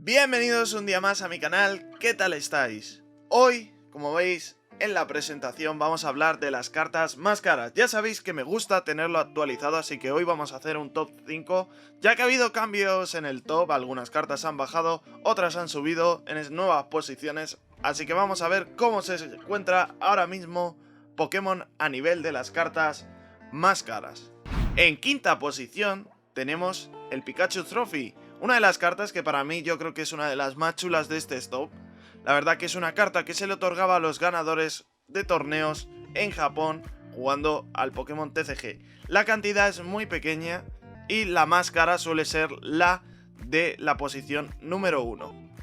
Bienvenidos un día más a mi canal, ¿qué tal estáis? Hoy, como veis, en la presentación vamos a hablar de las cartas más caras. Ya sabéis que me gusta tenerlo actualizado, así que hoy vamos a hacer un top 5, ya que ha habido cambios en el top, algunas cartas han bajado, otras han subido en nuevas posiciones, así que vamos a ver cómo se encuentra ahora mismo Pokémon a nivel de las cartas más caras. En quinta posición tenemos el Pikachu Trophy, una de las cartas que para mí yo creo que es una de las más chulas de este top. La verdad que es una carta que se le otorgaba a los ganadores de torneos en Japón jugando al Pokémon TCG. La cantidad es muy pequeña y la más cara suele ser la de la posición número 1.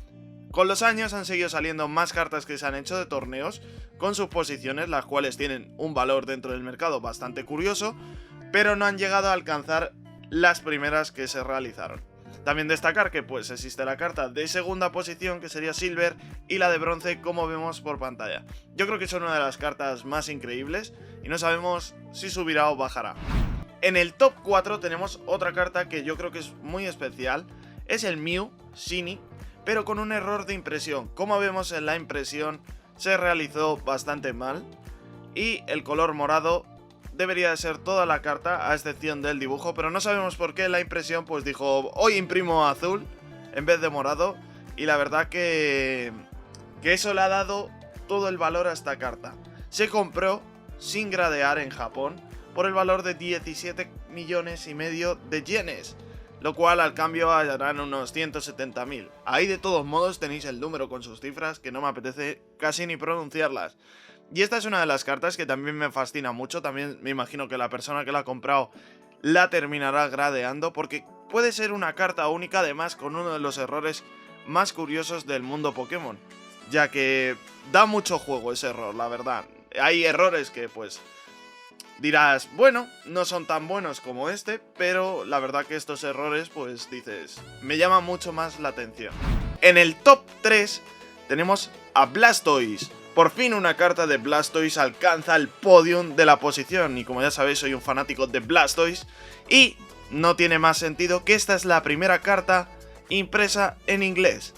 Con los años han seguido saliendo más cartas que se han hecho de torneos con sus posiciones, las cuales tienen un valor dentro del mercado bastante curioso, pero no han llegado a alcanzar las primeras que se realizaron. También destacar que pues existe la carta de segunda posición, que sería Silver, y la de bronce, como vemos por pantalla. Yo creo que son una de las cartas más increíbles y no sabemos si subirá o bajará. En el top 4 tenemos otra carta que yo creo que es muy especial, es el Mew Shiny, pero con un error de impresión. Como vemos en la impresión se realizó bastante mal y el color morado debería de ser toda la carta, a excepción del dibujo, pero no sabemos por qué la impresión pues dijo, hoy imprimo azul en vez de morado, y la verdad que eso le ha dado todo el valor a esta carta. Se compró sin gradear en Japón por el valor de 17,5 millones de yenes, lo cual al cambio harán unos 170.000. Ahí de todos modos tenéis el número con sus cifras, que no me apetece casi ni pronunciarlas. Y esta es una de las cartas que también me fascina mucho. También me imagino que la persona que la ha comprado la terminará gradeando, porque puede ser una carta única, además con uno de los errores más curiosos del mundo Pokémon, ya que da mucho juego ese error, la verdad. Hay errores que pues dirás, bueno, no son tan buenos como este, pero la verdad que estos errores pues dices, me llama mucho más la atención. En el top 3 tenemos a Blastoise. Por fin una carta de Blastoise alcanza el podium de la posición, y como ya sabéis soy un fanático de Blastoise y no tiene más sentido que esta es la primera carta impresa en inglés.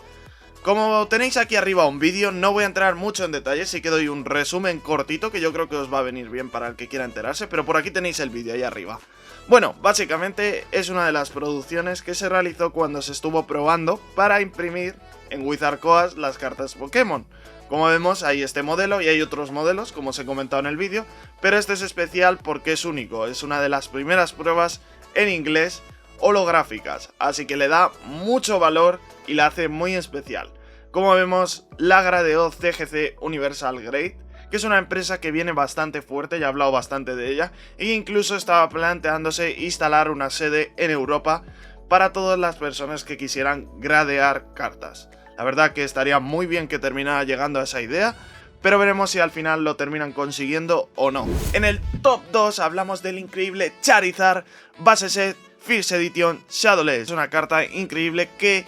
Como tenéis aquí arriba un vídeo, no voy a entrar mucho en detalles, sí que doy un resumen cortito que yo creo que os va a venir bien para el que quiera enterarse, pero por aquí tenéis el vídeo ahí arriba. Bueno, básicamente es una de las producciones que se realizó cuando se estuvo probando para imprimir en Wizardcoas las cartas Pokémon. Como vemos hay este modelo y hay otros modelos, como os he comentado en el vídeo, pero este es especial porque es único, es una de las primeras pruebas en inglés holográficas, así que le da mucho valor y la hace muy especial. Como vemos, la gradeó CGC Universal Grade, que es una empresa que viene bastante fuerte, ya he hablado bastante de ella, e incluso estaba planteándose instalar una sede en Europa para todas las personas que quisieran gradear cartas. La verdad que estaría muy bien que terminara llegando a esa idea, pero veremos si al final lo terminan consiguiendo o no. En el top 2 hablamos del increíble Charizard Base Set First Edition Shadowless. Es una carta increíble que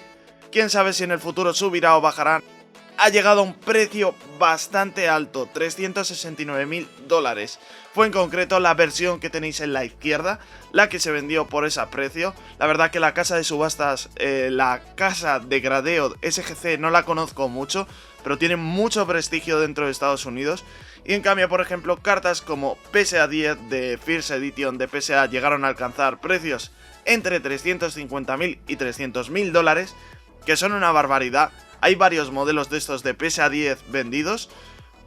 quién sabe si en el futuro subirá o bajará. Ha llegado a un precio bastante alto, $369.000. Fue en concreto la versión que tenéis en la izquierda, la que se vendió por ese precio. La verdad que la casa de subastas, la casa de gradeo SGC no la conozco mucho, pero tiene mucho prestigio dentro de Estados Unidos. Y en cambio, por ejemplo, cartas como PSA 10 de First Edition de PSA llegaron a alcanzar precios entre $350.000 y $300.000, que son una barbaridad. Hay varios modelos de estos de PSA 10 vendidos,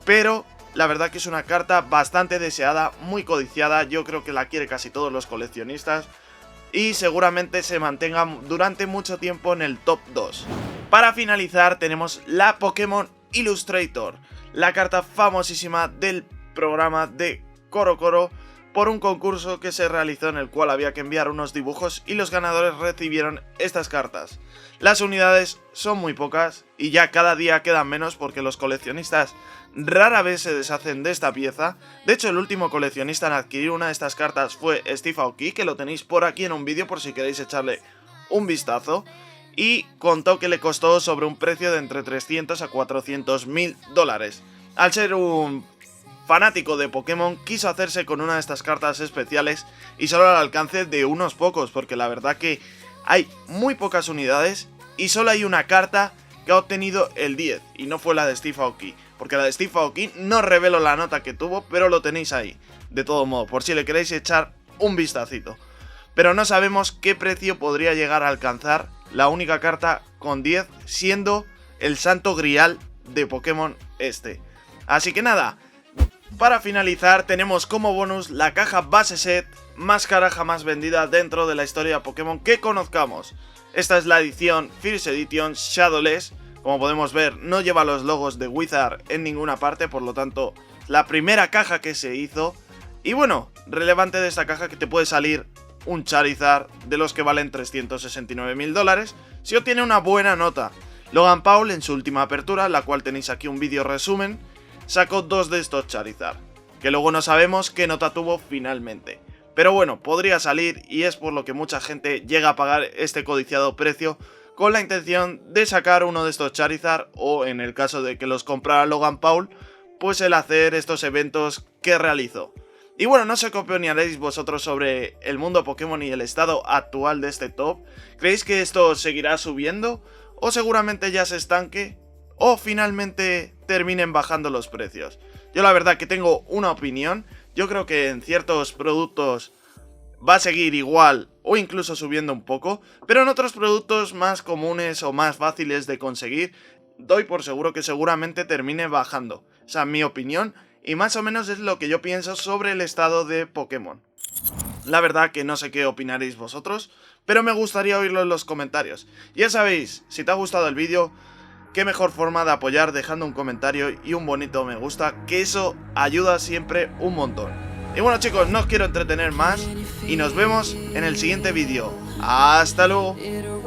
pero la verdad que es una carta bastante deseada, muy codiciada. Yo creo que la quiere casi todos los coleccionistas y seguramente se mantenga durante mucho tiempo en el top 2. Para finalizar tenemos la Pokémon Illustrator, la carta famosísima del programa de CoroCoro, por un concurso que se realizó en el cual había que enviar unos dibujos y los ganadores recibieron estas cartas. Las unidades son muy pocas y ya cada día quedan menos porque los coleccionistas rara vez se deshacen de esta pieza. De hecho, el último coleccionista en adquirir una de estas cartas fue Steve Aoki, que lo tenéis por aquí en un vídeo por si queréis echarle un vistazo, y contó que le costó sobre un precio de entre 300 a 400.000 dólares. Al ser un fanático de Pokémon, quiso hacerse con una de estas cartas especiales y solo al alcance de unos pocos, porque la verdad que hay muy pocas unidades y solo hay una carta que ha obtenido el 10 y no fue la de Steve Aoki, porque la de Steve Aoki no revelo la nota que tuvo, pero lo tenéis ahí, de todo modo, por si le queréis echar un vistacito. Pero no sabemos qué precio podría llegar a alcanzar la única carta con 10, siendo el santo grial de Pokémon este. Así que nada, para finalizar tenemos como bonus la caja base set más cara jamás vendida dentro de la historia de Pokémon que conozcamos. Esta es la edición First Edition Shadowless. Como podemos ver, no lleva los logos de Wizard en ninguna parte, por lo tanto, la primera caja que se hizo. Y bueno, relevante de esta caja que te puede salir un Charizard de los que valen 369.000 dólares si obtiene una buena nota. Logan Paul en su última apertura, la cual tenéis aquí un vídeo resumen, sacó 2 de estos Charizard, que luego no sabemos qué nota tuvo finalmente. Pero bueno, podría salir y es por lo que mucha gente llega a pagar este codiciado precio con la intención de sacar uno de estos Charizard o en el caso de que los comprara Logan Paul, pues el hacer estos eventos que realizó. Y bueno, no sé qué opinaréis vosotros sobre el mundo Pokémon y el estado actual de este top. ¿Creéis que esto seguirá subiendo? ¿O seguramente ya se estanque? ¿O finalmente terminen bajando los precios? Yo la verdad que tengo una opinión. Yo creo que en ciertos productos va a seguir igual o incluso subiendo un poco. Pero en otros productos más comunes o más fáciles de conseguir, doy por seguro que seguramente termine bajando. Esa es mi opinión. Y más o menos es lo que yo pienso sobre el estado de Pokémon. La verdad que no sé qué opinaréis vosotros, pero me gustaría oírlo en los comentarios. Ya sabéis, si te ha gustado el vídeo, qué mejor forma de apoyar dejando un comentario y un bonito me gusta, que eso ayuda siempre un montón. Y bueno chicos, no os quiero entretener más y nos vemos en el siguiente vídeo. ¡Hasta luego!